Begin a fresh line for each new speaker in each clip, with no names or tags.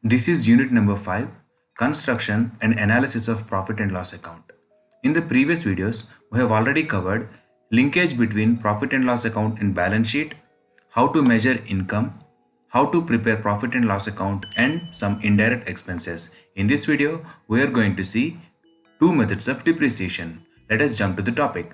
This is unit number 5, construction and analysis of profit and loss account. In the previous videos, we have already covered linkage between profit and loss account and balance sheet, how to measure income, how to prepare profit and loss account, and some indirect expenses. In this video, we are going to see two methods of depreciation. Let us jump to the topic.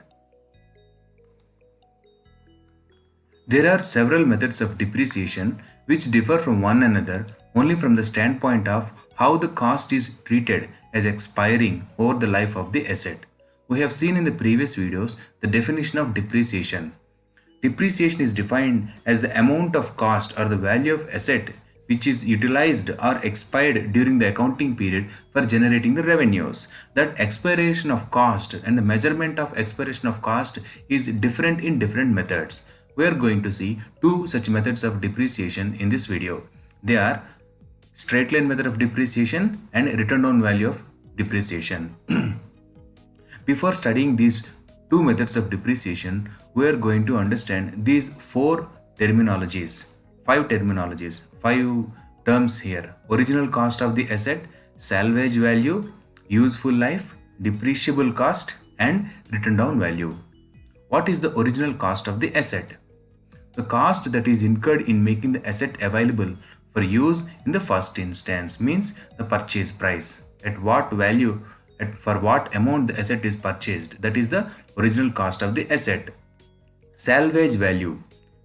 There are several methods of depreciation which differ from one another only from the standpoint of how the cost is treated as expiring over the life of the asset. We have seen in the previous videos the definition of depreciation. Depreciation is defined as the amount of cost or the value of asset which is utilized or expired during the accounting period for generating the revenues. That expiration of cost and the measurement of expiration of cost is different in different methods. We are going to see two such methods of depreciation in this video. They are straight line method of depreciation and return on value of depreciation. Before studying these two methods of depreciation, we are going to understand these five terminologies, five terms here: original cost of the asset, salvage value, useful life, depreciable cost, and written down value. What is the original cost of the asset? The cost that is incurred in making the asset available for use in the first instance, means the purchase price. At what value, for what amount the asset is purchased, that is the original cost of the asset. Salvage value.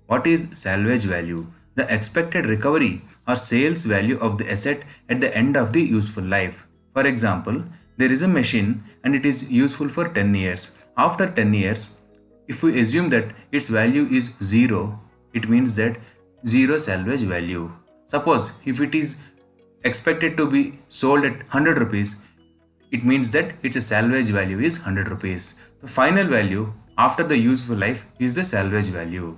What is salvage value? The expected recovery or sales value of the asset at the end of the useful life. For example, there is a machine and it is useful for 10 years. After 10 years, if we assume that its value is 0, it means that 0 salvage value. Suppose if it is expected to be sold at 100 rupees, it means that its salvage value is 100 rupees. The final value after the useful life is the salvage value.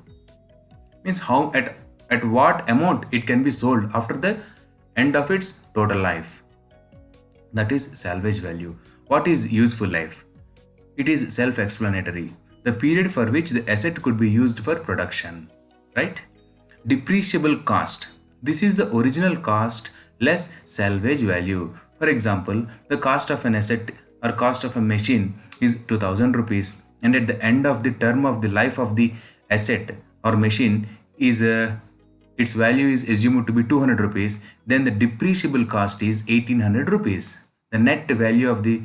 Means how at what amount it can be sold after the end of its total life. That is salvage value. What is useful life? It is self-explanatory. The period for which the asset could be used for production, right? Depreciable cost. This is the original cost less salvage value. For example, the cost of an asset or cost of a machine is 2000 rupees, and at the end of the term of the life of the asset or machine is its value is assumed to be 200 rupees, then the depreciable cost is 1800 rupees. The net value of the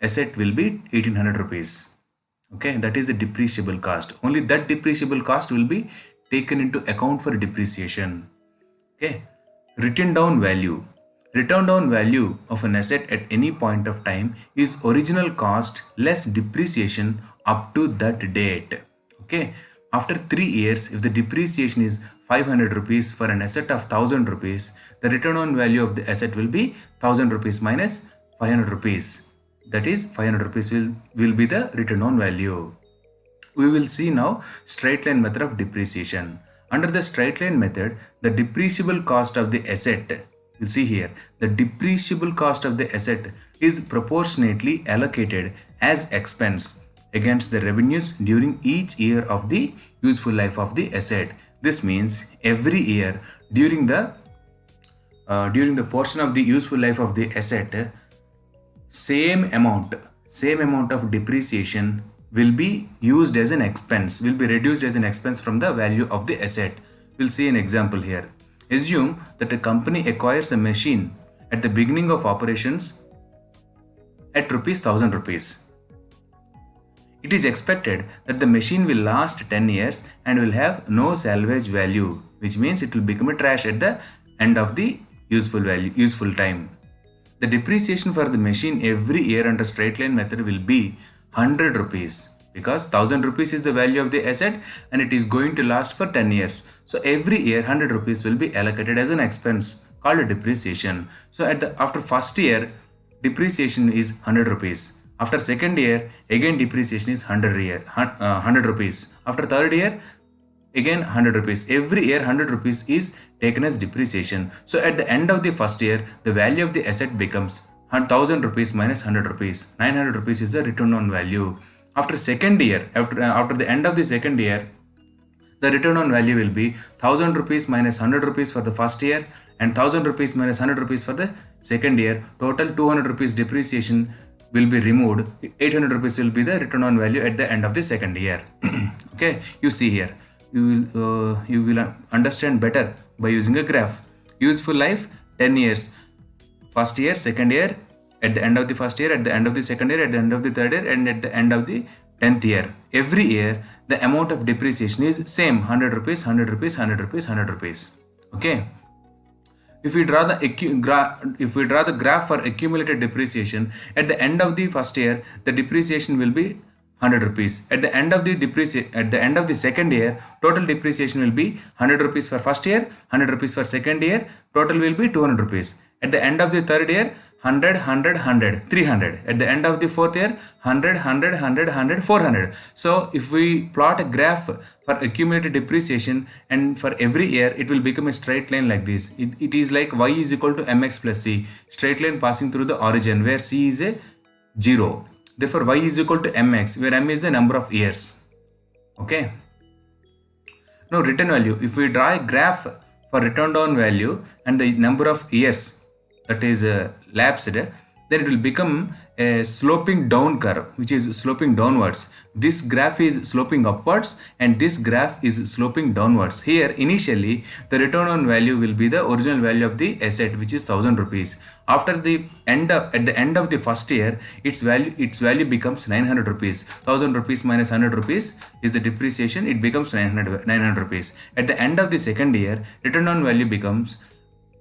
asset will be 1800 rupees. Okay, that is the depreciable cost. Only that depreciable cost will be taken into account for depreciation. Okay, written down value. Written down value of an asset at any point of time is original cost less depreciation up to that date. Okay, after 3 years, if the depreciation is 500 rupees for an asset of 1000 rupees, the return on value of the asset will be 1000 rupees minus 500 rupees. That is 500 rupees will be the return on value. We will see now straight line method of depreciation. Under the straight line method, the depreciable cost of the asset, you'll see here, the depreciable cost of the asset is proportionately allocated as expense against the revenues during each year of the useful life of the asset. This means every year during the portion of the useful life of the asset, same amount of depreciation will be used as an expense, will be reduced as an expense from the value of the asset. We'll see an example here. Assume that a company acquires a machine at the beginning of operations at 1000 rupees. It is expected that the machine will last 10 years and will have no salvage value, which means it will become a trash at the end of the useful time. The depreciation for the machine every year under straight line method will be 100 rupees, because 1000 rupees is the value of the asset and it is going to last for 10 years. So every year 100 rupees will be allocated as an expense called a depreciation. So after first year, depreciation is 100 rupees. After second year, again depreciation is 100 rupees. After third year, again 100 rupees. Every year 100 rupees is taken as depreciation. So at the end of the first year, the value of the asset becomes 1000 rupees minus 100 rupees. 900 rupees is the return on value. After second year, after the end of the second year, the return on value will be 1000 rupees minus 100 rupees for the first year and 1000 rupees minus 100 rupees for the second year. Total 200 rupees depreciation will be removed. 800 rupees will be the return on value at the end of the second year. Okay, you see here. You will understand better by using a graph. Useful life 10 years. First year, second year, at the end of the first year, at the end of the second year, at the end of the third year, and at the end of the 10th year. Every year, the amount of depreciation is same, 100 rupees, 100 rupees, 100 rupees, 100 rupees. Okay. If we draw the graph for accumulated depreciation, at the end of the first year, the depreciation will be 100 rupees. At the end of the second year, total depreciation will be 100 rupees for first year, 100 rupees for second year, total will be 200 rupees. At the end of the third year, 100, 100, 100, 300. At the end of the fourth year, 100, 100, 100, 100, 400. So if we plot a graph for accumulated depreciation and for every year, it will become a straight line like this. It is like y is equal to mx plus c, straight line passing through the origin where c is a 0. Therefore, y is equal to mx, where m is the number of years. Okay. Now, return value. If we draw a graph for return on value and the number of years that is lapsed, then it will become a sloping down curve, which is sloping downwards. This graph is sloping upwards and this graph is sloping downwards. Here, initially, the return on value will be the original value of the asset, which is 1000 rupees. At the end of the first year, its value becomes 900 rupees. 1000 rupees minus 100 rupees is the depreciation. It becomes 900 rupees. At the end of the second year, return on value becomes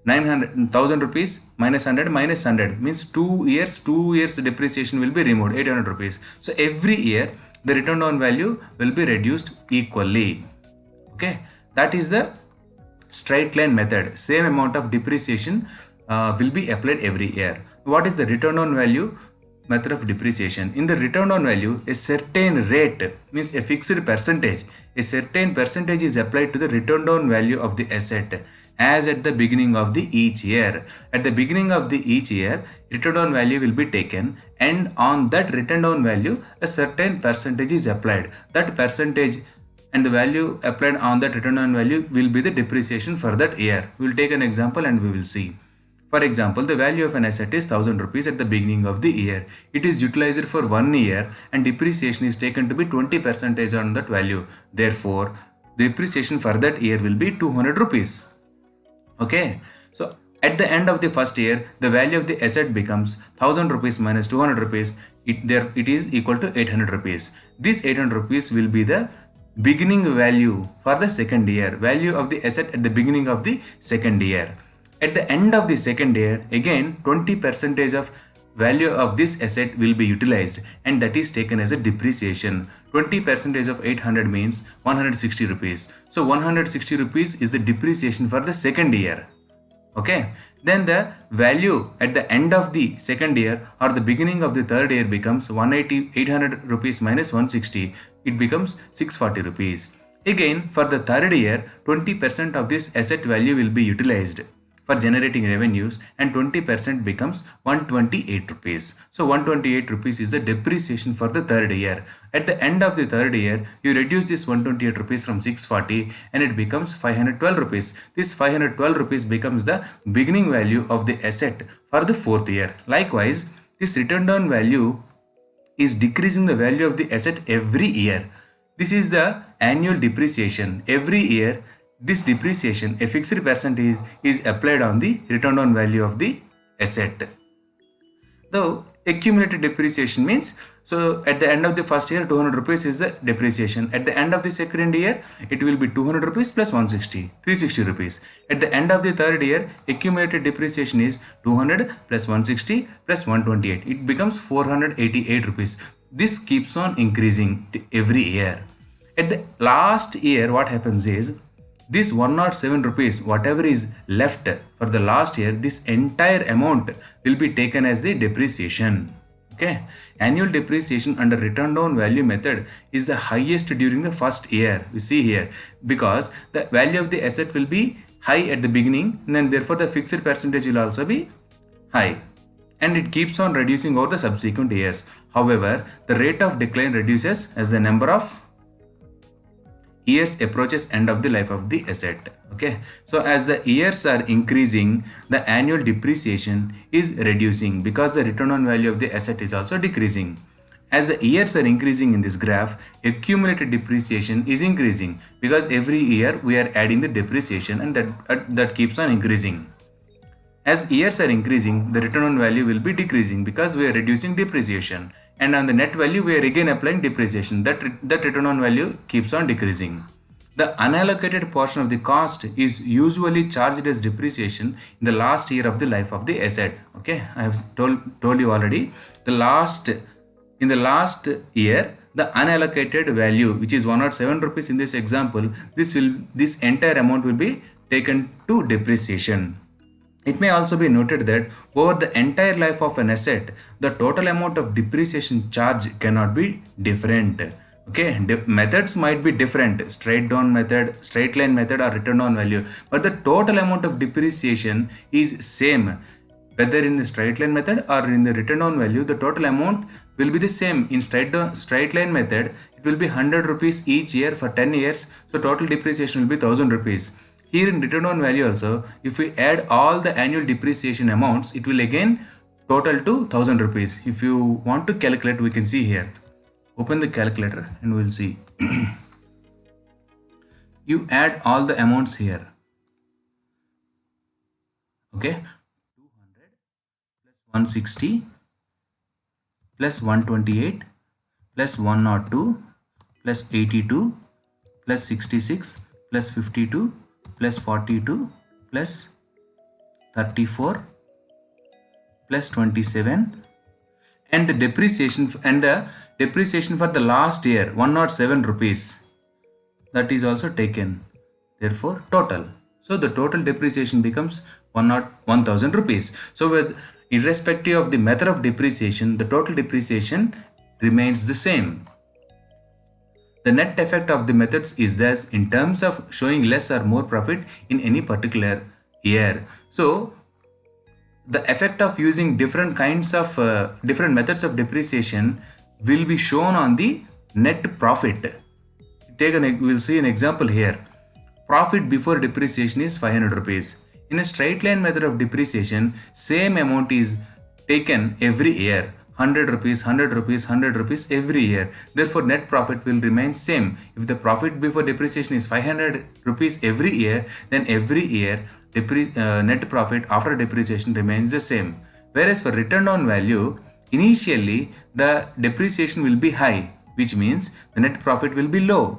1000 rupees minus 100 minus 100 means 2 years depreciation will be removed, 800 rupees. So every year the return on value will be reduced equally. Okay, that is the straight line method. Same amount of depreciation will be applied every year. What is the return on value method of depreciation? In the return on value, a certain rate means a fixed percentage. A certain percentage is applied to the return on value of the asset as at the beginning of the each year. At the beginning of the each year, return on value will be taken, and on that return on value, a certain percentage is applied. That percentage and the value applied on that return on value will be the depreciation for that year. We will take an example and we will see. For example, the value of an asset is 1000 rupees at the beginning of the year. It is utilized for 1 year and depreciation is taken to be 20% on that value. Therefore, depreciation for that year will be 200 rupees. Okay, so at the end of the first year, the value of the asset becomes 1000 rupees minus 200 rupees. It is equal to 800 rupees. This 800 rupees will be the beginning value for the second year. Value of the asset at the beginning of the second year. At the end of the second year, again 20% of value of this asset will be utilized, and that is taken as a depreciation. 20% of 800 means 160 rupees. So 160 rupees is the depreciation for the second year. Okay. Then the value at the end of the second year or the beginning of the third year becomes 800 rupees minus 160. It becomes 640 rupees. Again, for the third year, 20% of this asset value will be utilized for generating revenues, and 20% becomes 128 rupees. So 128 rupees is the depreciation for the third year. At the end of the third year, you reduce this 128 rupees from 640 and it becomes 512 rupees. This 512 rupees becomes the beginning value of the asset for the fourth year. Likewise, this return on value is decreasing the value of the asset every year. This is the annual depreciation. Every year, this depreciation, a fixed percentage, is applied on the return on value of the asset. The accumulated depreciation means, so at the end of the first year, 200 rupees is the depreciation. At the end of the second year, it will be 200 rupees plus 160, 360 rupees. At the end of the third year, accumulated depreciation is 200 plus 160 plus 128. It becomes 488 rupees. This keeps on increasing every year. At the last year, what happens is, this 107 rupees, whatever is left for the last year, this entire amount will be taken as the depreciation. Okay. Annual depreciation under return on value method is the highest during the first year. We see here, because the value of the asset will be high at the beginning, and then therefore the fixed percentage will also be high. And it keeps on reducing over the subsequent years. However, the rate of decline reduces as the number of years approaches end of the life of the asset. Okay, so as the years are increasing, the annual depreciation is reducing because the return on value of the asset is also decreasing. As the years are increasing in this graph, accumulated depreciation is increasing because every year we are adding the depreciation, and that keeps on increasing. As years are increasing, the return on value will be decreasing because we are reducing depreciation, and on the net value we are again applying depreciation. That return on value keeps on decreasing. The unallocated portion of the cost is usually charged as depreciation in the last year of the life of the asset. Okay, I have told you already. In the last year, the unallocated value, which is 107 rupees in this example, this entire amount will be taken to depreciation. It may also be noted that over the entire life of an asset, the total amount of depreciation charge cannot be different. Okay, methods might be different, straight line method, or return on value, but the total amount of depreciation is same. Whether in the straight line method or in the return on value, the total amount will be the same. In straight line method, it will be 100 rupees each year for 10 years, so total depreciation will be 1000 rupees. Here in return on value also, if we add all the annual depreciation amounts, it will again total to 1000 rupees. If you want to calculate, we can see here. Open the calculator and we'll see. You add all the amounts here. Okay, 200 plus 160 plus 128 plus 102 plus 82 plus 66 plus 52 plus 42 plus 34 plus 27, and the depreciation for the last year 107 rupees, that is also taken, therefore total. So the total depreciation becomes 1000 rupees. So with irrespective of the method of depreciation, the total depreciation remains the same. The net effect of the methods is thus in terms of showing less or more profit in any particular year. So the effect of using different methods of depreciation will be shown on the net profit. We'll see an example here. Profit before depreciation is 500 rupees. In a straight line method of depreciation, same amount is taken every year. 100 rupees, 100 rupees, 100 rupees every year. Therefore, net profit will remain same. If the profit before depreciation is 500 rupees every year, then every year net profit after depreciation remains the same. Whereas for return on value, initially the depreciation will be high, which means the net profit will be low.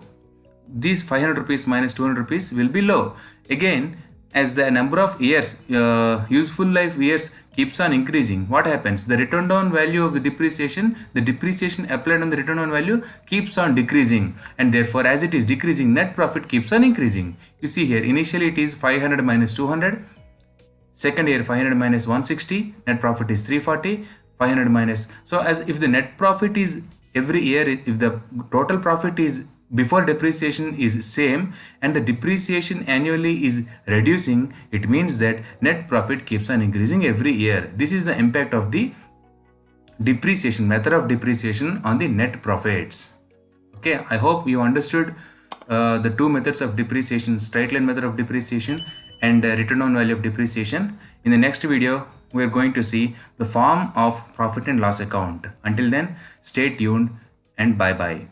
These 500 rupees minus 200 rupees will be low. Again, as the number of years, useful life years keeps on increasing, what happens? The return on value of the depreciation applied on the return on value keeps on decreasing, and therefore as it is decreasing, net profit keeps on increasing. You see here, initially it is 500 minus 200, second year 500 minus 160, net profit is 340, 500 minus. So as if the net profit is every year, if the total profit is before depreciation is same and the depreciation annually is reducing, it means that net profit keeps on increasing every year. This is the impact of the depreciation, method of depreciation on the net profits. Okay, I hope you understood the two methods of depreciation, straight line method of depreciation and return on value of depreciation. In the next video, we are going to see the form of profit and loss account. Until then, stay tuned and bye bye.